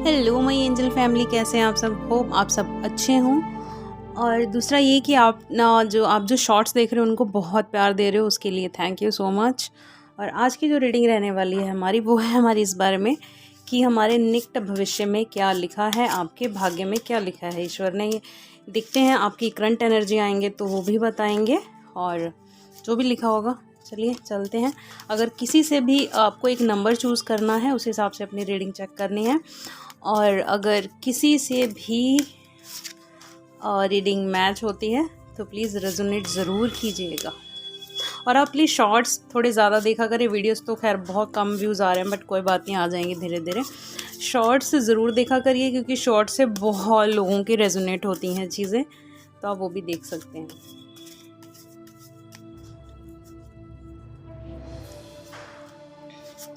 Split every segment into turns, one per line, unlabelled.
Hello my angel family, कैसे हैं आप सब। होप आप सब अच्छे हों। और दूसरा ये कि आप जो शॉर्ट्स देख रहे हो उनको बहुत प्यार दे रहे हो, उसके लिए थैंक यू सो मच। और आज की जो रीडिंग रहने वाली है हमारी, वो है हमारी इस बारे में कि हमारे निकट भविष्य में क्या लिखा है, आपके भाग्य में क्या लिखा है ईश्वर ने। ये देखते हैं, आपकी करंट एनर्जी आएंगे तो वो भी बताएंगे, और जो भी लिखा होगा। चलिए चलते हैं। अगर किसी से भी आपको एक नंबर चूज़ करना है, उस हिसाब से अपनी रीडिंग चेक करनी है। और अगर किसी से भी रीडिंग मैच होती है तो प्लीज़ रेजोनेट ज़रूर कीजिएगा। और आप प्लीज़ शॉर्ट्स थोड़े ज़्यादा देखा करें। वीडियोस तो खैर बहुत कम व्यूज़ आ रहे हैं, बट कोई बात नहीं, आ जाएंगे धीरे धीरे। शॉर्ट्स ज़रूर देखा करिए, क्योंकि शॉर्ट्स से बहुत लोगों की रेजोनेट होती हैं चीज़ें, तो आप वो भी देख सकते हैं।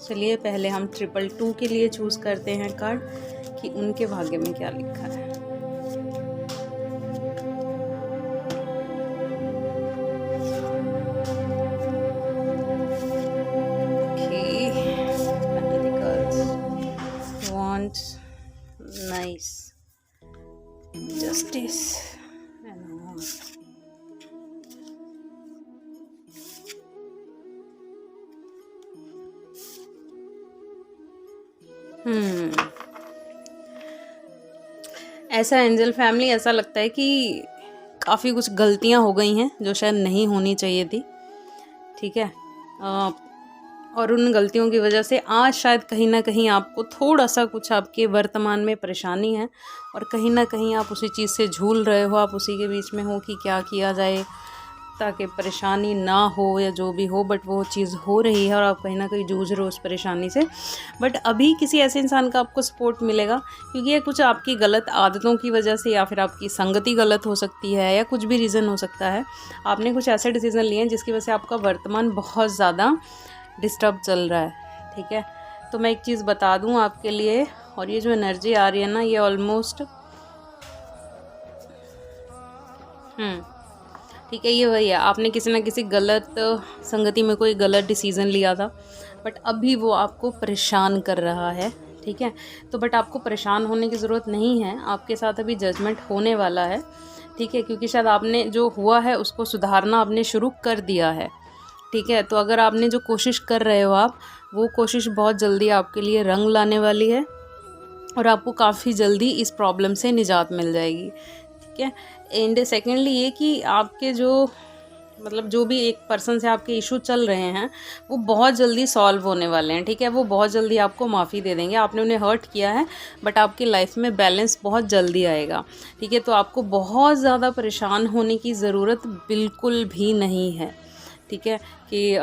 चलिए पहले हम 222 के लिए चूज़ करते हैं कार्ड कि उनके भाग्य में क्या लिखा है। नाइस, जस्टिस ऐसा एंजल फैमिली, ऐसा लगता है कि काफ़ी कुछ गलतियां हो गई हैं जो शायद नहीं होनी चाहिए थी। ठीक है, और उन गलतियों की वजह से आज शायद कहीं ना कहीं आपको थोड़ा सा कुछ आपके वर्तमान में परेशानी है, और कहीं ना कहीं आप उसी चीज़ से झूल रहे हो। आप उसी के बीच में हो कि क्या किया जाए ताकि परेशानी ना हो, या जो भी हो, बट वो चीज़ हो रही है और आप कहीं ना कहीं जूझ रहे हो उस परेशानी से। बट अभी किसी ऐसे इंसान का आपको सपोर्ट मिलेगा, क्योंकि ये कुछ आपकी गलत आदतों की वजह से, या फिर आपकी संगति गलत हो सकती है, या कुछ भी रीज़न हो सकता है। आपने कुछ ऐसे डिसीज़न लिए हैं जिसकी वजह से आपका वर्तमान बहुत ज़्यादा डिस्टर्ब चल रहा है। ठीक है, तो मैं एक चीज़ बता दूं आपके लिए, और ये जो एनर्जी आ रही है ना, ये ऑलमोस्ट ठीक है, ये वही है। आपने किसी ना किसी गलत संगति में कोई गलत डिसीज़न लिया था, बट अभी वो आपको परेशान कर रहा है। ठीक है, तो बट आपको परेशान होने की ज़रूरत नहीं है, आपके साथ अभी जजमेंट होने वाला है। ठीक है, क्योंकि शायद आपने जो हुआ है उसको सुधारना आपने शुरू कर दिया है। ठीक है, तो अगर आपने जो कोशिश कर रहे हो आप, वो कोशिश बहुत जल्दी आपके लिए रंग लाने वाली है, और आपको काफ़ी जल्दी इस प्रॉब्लम से निजात मिल जाएगी। ठीक है, एंड सेकेंडली ये कि आपके जो जो भी एक पर्सन से आपके इशू चल रहे हैं, वो बहुत जल्दी सॉल्व होने वाले हैं। ठीक है, वो बहुत जल्दी आपको माफ़ी दे देंगे। आपने उन्हें हर्ट किया है, बट आपकी लाइफ में बैलेंस बहुत जल्दी आएगा। ठीक है, तो आपको बहुत ज़्यादा परेशान होने की ज़रूरत बिल्कुल भी नहीं है। ठीक है, कि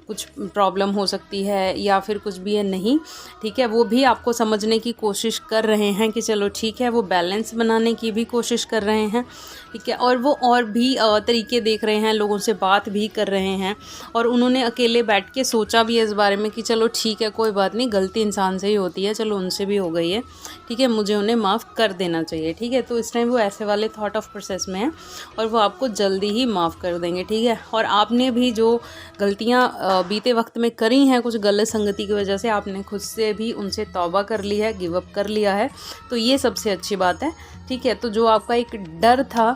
कुछ प्रॉब्लम हो सकती है या फिर कुछ भी है, नहीं। ठीक है, वो भी आपको समझने की कोशिश कर रहे हैं कि चलो ठीक है, वो बैलेंस बनाने की भी कोशिश कर रहे हैं। ठीक है, और वो और भी तरीके देख रहे हैं, लोगों से बात भी कर रहे हैं, और उन्होंने अकेले बैठ के सोचा भी है इस बारे में कि चलो ठीक है, कोई बात नहीं, गलती इंसान से ही होती है, चलो उनसे भी हो गई है। ठीक है, मुझे उन्हें माफ़ कर देना चाहिए। ठीक है, तो इस टाइम वो ऐसे वाले थॉट ऑफ प्रोसेस में है, और वो आपको जल्दी ही माफ़ कर देंगे। ठीक है, और आपने भी जो गलतियाँ बीते वक्त में करी हैं कुछ गलत संगति की वजह से, आपने खुद से भी उनसे तौबा कर ली है, गिव अप कर लिया है, तो ये सबसे अच्छी बात है। ठीक है, तो जो आपका एक डर था,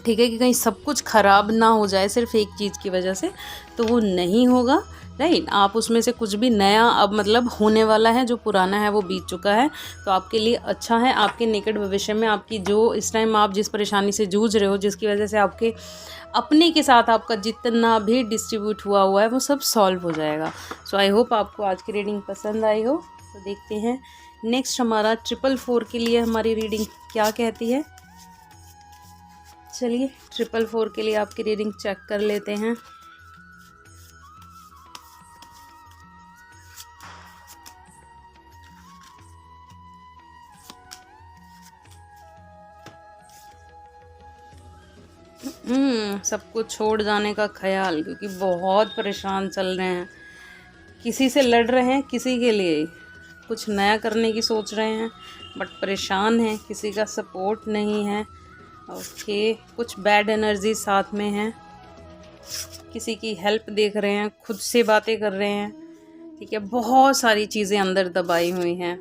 ठीक है, कि कहीं सब कुछ ख़राब ना हो जाए सिर्फ एक चीज़ की वजह से, तो वो नहीं होगा। राइट, आप उसमें से कुछ भी नया अब होने वाला है, जो पुराना है वो बीत चुका है, तो आपके लिए अच्छा है। आपके निकट भविष्य में आपकी जो इस टाइम आप जिस परेशानी से जूझ रहे हो, जिसकी वजह से आपके अपने के साथ आपका जितना भी डिस्ट्रीब्यूट हुआ है वो सब सॉल्व हो जाएगा। सो आई होप आपको आज की रीडिंग पसंद आई हो। तो देखते हैं नेक्स्ट हमारा 444 के लिए हमारी रीडिंग क्या कहती है। चलिए 444 के लिए आपकी रीडिंग चेक कर लेते हैं। सब कुछ छोड़ जाने का ख्याल, क्योंकि बहुत परेशान चल रहे हैं, किसी से लड़ रहे हैं, किसी के लिए कुछ नया करने की सोच रहे हैं, बट परेशान हैं, किसी का सपोर्ट नहीं है। ओके, कुछ बैड एनर्जी साथ में है, किसी की हेल्प देख रहे हैं, खुद से बातें कर रहे हैं। ठीक है, बहुत सारी चीज़ें अंदर दबाई हुई हैं।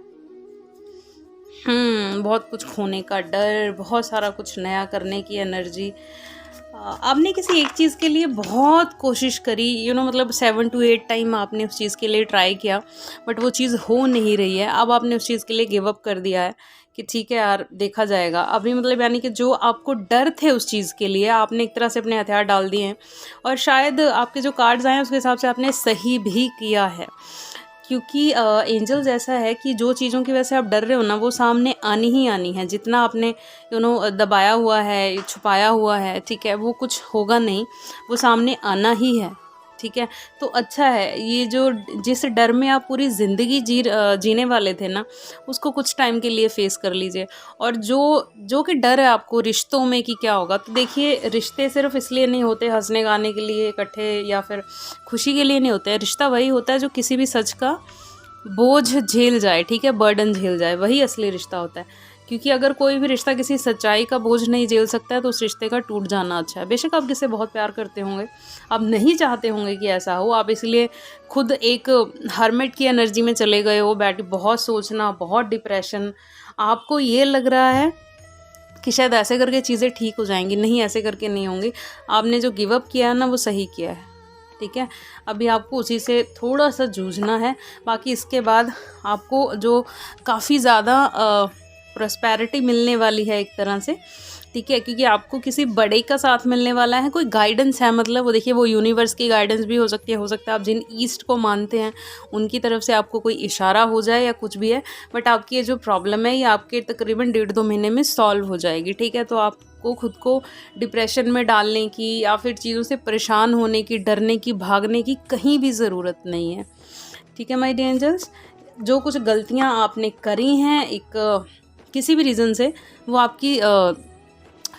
बहुत कुछ खोने का डर, बहुत सारा कुछ नया करने की एनर्जी। आपने किसी एक चीज़ के लिए बहुत कोशिश करी, मतलब 7 to 8 टाइम आपने उस चीज़ के लिए ट्राई किया, बट वो चीज़ हो नहीं रही है। अब आपने उस चीज़ के लिए गिव अप कर दिया है कि ठीक है यार, देखा जाएगा। अभी मतलब यानी कि जो आपको डर थे उस चीज़ के लिए, आपने एक तरह से अपने हथियार डाल दिए हैं, और शायद आपके जो कार्ड्स आए हैं उसके हिसाब से आपने सही भी किया है। क्योंकि एंजल्स ऐसा है कि जो चीज़ों की वजह से आप डर रहे हो ना, वो सामने आनी ही आनी है। जितना आपने दबाया हुआ है, छुपाया हुआ है, ठीक है, वो कुछ होगा नहीं, वो सामने आना ही है, ठीक है। तो अच्छा है, ये जो जिस डर में आप पूरी ज़िंदगी जीने वाले थे ना, उसको कुछ टाइम के लिए फेस कर लीजिए। और जो कि डर है आपको रिश्तों में कि क्या होगा, तो देखिए, रिश्ते सिर्फ इसलिए नहीं होते हंसने गाने के लिए इकट्ठे या फिर खुशी के लिए नहीं होते हैं। रिश्ता वही होता है जो किसी भी सच का बोझ झेल जाए, ठीक है, बर्डन झेल जाए, वही असली रिश्ता होता है। क्योंकि अगर कोई भी रिश्ता किसी सच्चाई का बोझ नहीं झेल सकता है, तो उस रिश्ते का टूट जाना अच्छा है। बेशक आप किसी बहुत प्यार करते होंगे, आप नहीं चाहते होंगे कि ऐसा हो, आप इसलिए खुद एक हर्मिट की एनर्जी में चले गए हो, बहुत सोचना, बहुत डिप्रेशन, आपको ये लग रहा है कि शायद ऐसे करके चीज़ें ठीक हो जाएंगी। नहीं, ऐसे करके नहीं होंगी। आपने जो गिव अप किया है ना, वो सही किया है, ठीक है। अभी आपको उसी से थोड़ा सा जूझना है। बाकी इसके बाद आपको जो काफ़ी ज़्यादा प्रॉस्पेरिटी मिलने वाली है एक तरह से, ठीक है, क्योंकि आपको किसी बड़े का साथ मिलने वाला है, कोई गाइडेंस है। मतलब वो देखिए, वो यूनिवर्स की गाइडेंस भी हो सकती है, आप जिन ईस्ट को मानते हैं उनकी तरफ से आपको कोई इशारा हो जाए या कुछ भी है। बट आपकी ये जो प्रॉब्लम है, ये आपके तकरीबन 1.5-2 महीने में सॉल्व हो जाएगी, ठीक है। तो आपको खुद को डिप्रेशन में डालने की या फिर चीज़ों से परेशान होने की, डरने की, भागने की कहीं भी ज़रूरत नहीं है, ठीक है माय डियर एंजल्स। जो कुछ गलतियाँ आपने करी हैं किसी भी रीज़न से, वो आपकी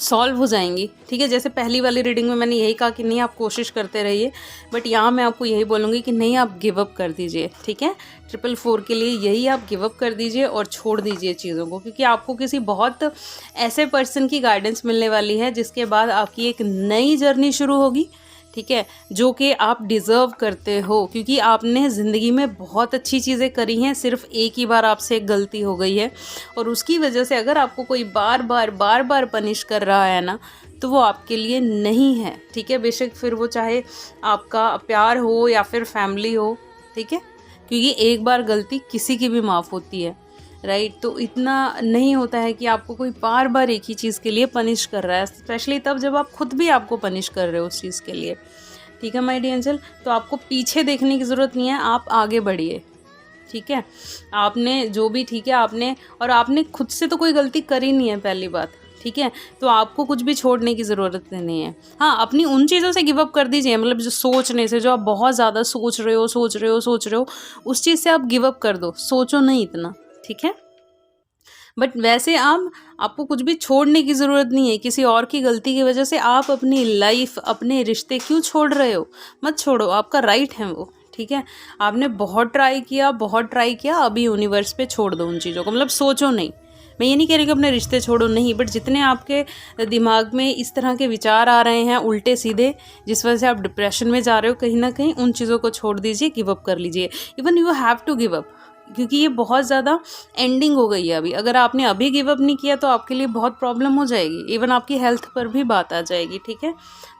सॉल्व हो जाएंगी, ठीक है। जैसे पहली वाली रीडिंग में मैंने यही कहा कि नहीं, आप कोशिश करते रहिए, बट यहाँ मैं आपको यही बोलूँगी कि नहीं, आप गिव अप कर दीजिए, ठीक है। 444 के लिए यही, आप गिव अप कर दीजिए और छोड़ दीजिए चीज़ों को, क्योंकि आपको किसी बहुत ऐसे पर्सन की गाइडेंस मिलने वाली है जिसके बाद आपकी एक नई जर्नी शुरू होगी, ठीक है, जो कि आप डिज़र्व करते हो। क्योंकि आपने ज़िंदगी में बहुत अच्छी चीज़ें करी हैं, सिर्फ एक ही बार आपसे एक गलती हो गई है, और उसकी वजह से अगर आपको कोई बार बार पनिश कर रहा है ना, तो वो आपके लिए नहीं है, ठीक है। बेशक फिर वो चाहे आपका प्यार हो या फिर फैमिली हो, ठीक है, क्योंकि एक बार गलती किसी की भी माफ़ होती है, राइट। तो इतना नहीं होता है कि आपको कोई बार बार एक ही चीज़ के लिए पनिश कर रहा है, स्पेशली तब जब आप खुद भी आपको पनिश कर रहे हो उस चीज़ के लिए, ठीक है माय डियर एंजल। तो आपको पीछे देखने की ज़रूरत नहीं है, आप आगे बढ़िए, ठीक है। आपने जो भी, ठीक है, आपने खुद से तो कोई गलती करी नहीं है, पहली बात, ठीक है। तो आपको कुछ भी छोड़ने की ज़रूरत नहीं है। हाँ, अपनी उन चीज़ों से गिव अप कर दीजिए, मतलब जो सोचने से, जो आप बहुत ज़्यादा सोच रहे हो, उस चीज़ से आप गिव अप कर दो, सोचो नहीं इतना, ठीक है। बट वैसे आपको कुछ भी छोड़ने की ज़रूरत नहीं है। किसी और की गलती की वजह से आप अपनी लाइफ, अपने रिश्ते क्यों छोड़ रहे हो? मत छोड़ो, आपका राइट है वो, ठीक है। आपने बहुत ट्राई किया, अभी यूनिवर्स पे छोड़ दो उन चीज़ों को, मतलब सोचो नहीं। मैं ये नहीं कह रही कि अपने रिश्ते छोड़ो, नहीं, बट जितने आपके दिमाग में इस तरह के विचार आ रहे हैं उल्टे सीधे, जिस वजह से आप डिप्रेशन में जा रहे हो कहीं ना कहीं, उन चीज़ों को छोड़ दीजिए, गिव अप कर लीजिए। Even you have to give up, क्योंकि ये बहुत ज़्यादा एंडिंग हो गई है अभी। अगर आपने अभी गिव अप नहीं किया तो आपके लिए बहुत प्रॉब्लम हो जाएगी, इवन आपकी हेल्थ पर भी बात आ जाएगी, ठीक है।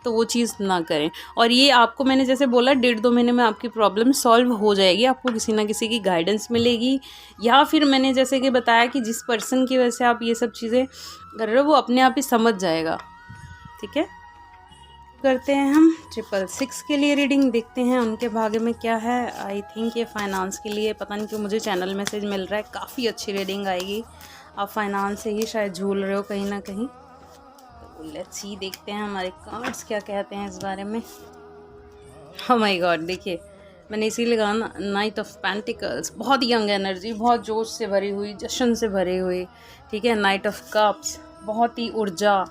तो वो चीज़ ना करें। और ये आपको मैंने जैसे बोला, 1.5-2 महीने में आपकी प्रॉब्लम सॉल्व हो जाएगी, आपको किसी ना किसी की गाइडेंस मिलेगी, या फिर मैंने जैसे कि बताया कि जिस पर्सन की वजह से आप ये सब चीज़ें कर रहे हो, वो अपने आप ही समझ जाएगा, ठीक है। करते हैं हम 666 के लिए रीडिंग, देखते हैं उनके भाग्य में क्या है। आई थिंक ये फाइनेंस के लिए, पता नहीं क्यों मुझे चैनल मैसेज मिल रहा है, काफ़ी अच्छी रीडिंग आएगी। आप फाइनेंस से ही शायद झूल रहे हो कहीं ना कहीं। तो लेट्स सी, देखते हैं हमारे कार्ड्स क्या कहते हैं इस बारे में। ओह माय गॉड, देखिए मैंने इसीलिए कहा ना, नाइट ऑफ पेंटिकल्स, बहुत यंग एनर्जी, बहुत जोश से भरी हुई, जश्न से भरी हुई, ठीक है। नाइट ऑफ कप्स, बहुत ही ऊर्जा,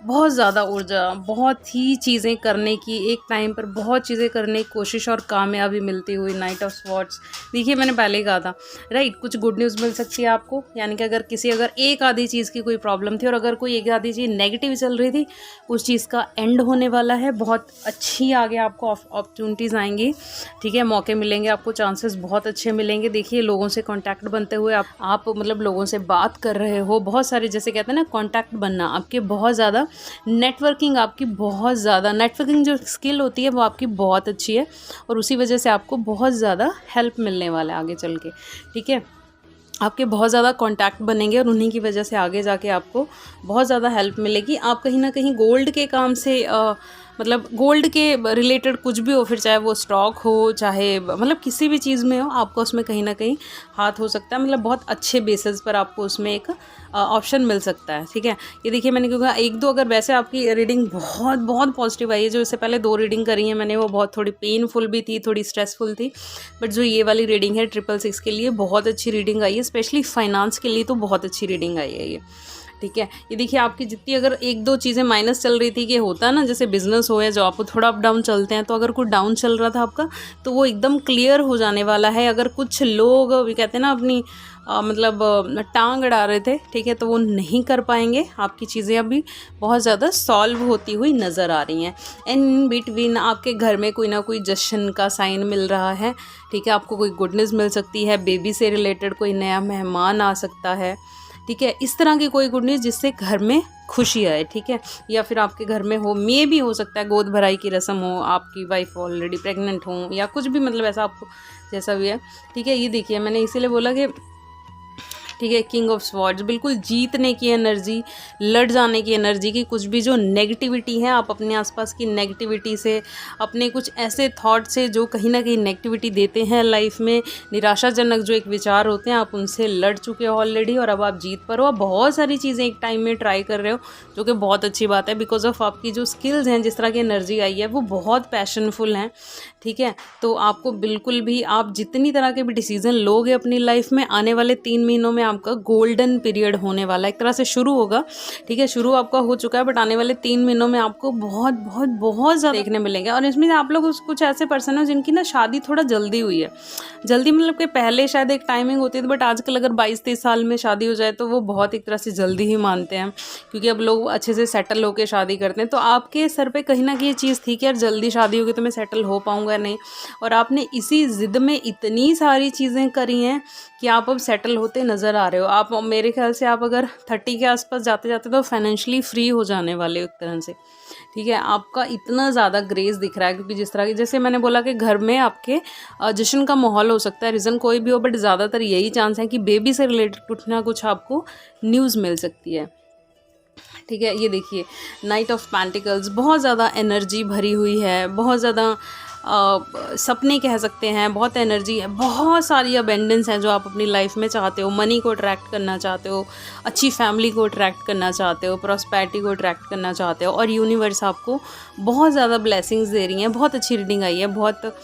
बहुत ज़्यादा ऊर्जा, बहुत ही चीज़ें करने की, एक टाइम पर बहुत चीज़ें करने की कोशिश और कामयाबी मिलती हुई। नाइट ऑफ स्वॉर्ड्स देखिए, मैंने पहले ही कहा था राइट, कुछ गुड न्यूज़ मिल सकती है आपको, यानी कि अगर एक आधी चीज़ की कोई प्रॉब्लम थी और अगर कोई एक आधी चीज़ नेगेटिव चल रही थी, उस चीज़ का एंड होने वाला है। बहुत अच्छी आगे आपको अपॉर्चुनिटीज़ आएंगी, ठीक है, मौके मिलेंगे आपको, चांसेस बहुत अच्छे मिलेंगे। देखिए, लोगों से कॉन्टैक्ट बनते हुए आप मतलब लोगों से बात कर रहे हो, बहुत सारे, जैसे कहते हैं ना, कॉन्टैक्ट बनना आपके बहुत ज़्यादा, नेटवर्किंग आपकी बहुत ज़्यादा, नेटवर्किंग जो स्किल होती है वो आपकी बहुत अच्छी है और उसी वजह से आपको बहुत ज़्यादा हेल्प मिलने वाला है आगे चल के, ठीक है। आपके बहुत ज़्यादा कॉन्टैक्ट बनेंगे और उन्हीं की वजह से आगे जाके आपको बहुत ज़्यादा हेल्प मिलेगी। आप कहीं ना कहीं गोल्ड के काम से मतलब गोल्ड के रिलेटेड कुछ भी हो, फिर चाहे वो स्टॉक हो, चाहे मतलब किसी भी चीज़ में हो, आपको उसमें कहीं ना कहीं हाथ हो सकता है। मतलब बहुत अच्छे बेसिस पर आपको उसमें एक ऑप्शन मिल सकता है, ठीक है। ये देखिए, मैंने क्योंकि एक दो, अगर वैसे आपकी रीडिंग बहुत बहुत पॉजिटिव आई है, जो इससे पहले 2 रीडिंग करी है मैंने, वो बहुत थोड़ी पेनफुल भी थी, थोड़ी स्ट्रेसफुल थी, बट जो ये वाली रीडिंग है 666 के लिए बहुत अच्छी रीडिंग आई है, स्पेशली फाइनेंस के लिए तो बहुत अच्छी रीडिंग आई है ये, ठीक है। ये देखिए, आपकी जितनी अगर एक दो चीज़ें माइनस चल रही थी, कि होता है ना, जैसे बिजनेस हो या जॉब हो, थोड़ा अप डाउन चलते हैं, तो अगर कुछ डाउन चल रहा था आपका, तो वो एकदम क्लियर हो जाने वाला है। अगर कुछ लोग कहते हैं ना अपनी मतलब टांग अड़ा रहे थे, ठीक है, तो वो नहीं कर पाएंगे। आपकी चीज़ें अभी बहुत ज़्यादा सॉल्व होती हुई नज़र आ रही हैं। इन बिटवीन आपके घर में कोई ना कोई जश्न का साइन मिल रहा है, ठीक है। आपको कोई गुड न्यूज़ मिल सकती है, बेबी से रिलेटेड कोई नया मेहमान आ सकता है, ठीक है। इस तरह की कोई गुड न्यूज़ जिससे घर में खुशी आए, ठीक है। या फिर आपके घर में हो, मे भी हो सकता है गोद भराई की रस्म हो, आपकी वाइफ ऑलरेडी प्रेग्नेंट हो, या कुछ भी, मतलब ऐसा आपको जैसा भी है, ठीक है। ये देखिए, मैंने इसीलिए बोला कि ठीक है, किंग ऑफ स्वॉर्ड्स, बिल्कुल जीतने की एनर्जी, लड़ जाने की एनर्जी की, कुछ भी जो नेगेटिविटी है, आप अपने आसपास की नेगेटिविटी से, अपने कुछ ऐसे थॉट से जो कहीं ना कहीं नेगेटिविटी देते हैं लाइफ में, निराशाजनक जो एक विचार होते हैं, आप उनसे लड़ चुके हो ऑलरेडी और अब आप जीत पर हो। आप बहुत सारी चीज़ें एक टाइम में ट्राई कर रहे हो, जो कि बहुत अच्छी बात है, बिकॉज ऑफ आपकी जो स्किल्स हैं, जिस तरह की एनर्जी आई है, वो बहुत पैशनफुल हैं, ठीक है। तो आपको बिल्कुल भी, आप जितनी तरह के भी डिसीजन लोगे अपनी लाइफ में, आने वाले 3 महीनों में आपका गोल्डन पीरियड होने वाला है। एक तरह से शुरू होगा, ठीक है, शुरू आपका हो चुका है, बट आने वाले 3 महीनों में आपको बहुत बहुत बहुत ज़्यादा देखने मिलेंगे। और इसमें आप लोग कुछ ऐसे पर्सन हो जिनकी ना शादी थोड़ा जल्दी हुई है, जल्दी मतलब कि पहले शायद एक टाइमिंग होती थी, बट आजकल अगर 22-23 साल में शादी हो जाए तो वो बहुत एक तरह से जल्दी ही मानते हैं, क्योंकि अब लोग अच्छे से सेटल होकर शादी करते हैं। तो आपके सर पे कहीं ना कहीं ये चीज़ थी कि यार जल्दी शादी होगी तो मैं सेटल हो पाऊंगा नहीं, और आपने इसी जिद में इतनी सारी चीज़ें करी हैं कि आप अब सेटल होते नज़र आ रहे हो। आप, मेरे ख्याल से आप अगर 30 के आसपास जाते जाते तो फाइनेंशियली फ्री हो जाने वाले हो एक तरह से, ठीक है। आपका इतना ज़्यादा ग्रेस दिख रहा है, क्योंकि जिस तरह की, जैसे मैंने बोला कि घर में आपके जश्न का माहौल हो सकता है, रीज़न कोई भी हो, बट ज़्यादातर यही चांस है कि बेबी से रिलेटेड कुछ ना कुछ आपको न्यूज़ मिल सकती है, ठीक है। ये देखिए, नाइट ऑफ पेंटिकल्स, बहुत ज़्यादा एनर्जी भरी हुई है, बहुत ज़्यादा सपने कह सकते हैं, बहुत एनर्जी है, बहुत सारी अबेंडेंस है जो आप अपनी लाइफ में चाहते हो। मनी को अट्रैक्ट करना चाहते हो, अच्छी फैमिली को अट्रैक्ट करना चाहते हो, प्रॉस्पेरिटी को अट्रैक्ट करना चाहते हो, और यूनिवर्स आपको बहुत ज़्यादा ब्लेसिंग्स दे रही हैं। बहुत अच्छी रीडिंग आई है, बहुत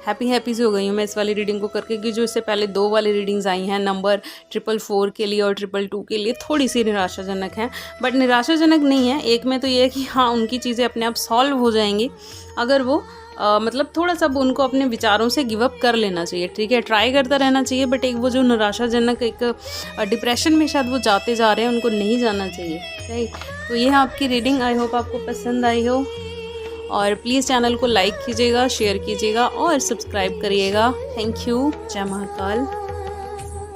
हैप्पी सी हो गई हूँ मैं इस वाली रीडिंग को करके, कि जो इससे पहले 2 वाली रीडिंग्स आई हैं, नंबर 444 के लिए और 222 के लिए, थोड़ी सी निराशाजनक हैं, बट निराशाजनक नहीं है। एक में तो ये है कि हाँ, उनकी चीज़ें अपने आप सॉल्व हो जाएंगी अगर वो मतलब थोड़ा सा उनको अपने विचारों से गिव अप कर लेना चाहिए, ठीक है, ट्राई करता रहना चाहिए, बट एक वो जो निराशाजनक एक डिप्रेशन में शायद वो जाते जा रहे हैं, उनको नहीं जाना चाहिए, राइट। तो ये है आपकी रीडिंग, आई होप आपको पसंद आई हो, और प्लीज़ चैनल को लाइक कीजिएगा, शेयर कीजिएगा और सब्सक्राइब करिएगा। थैंक यू, जय महाकाल।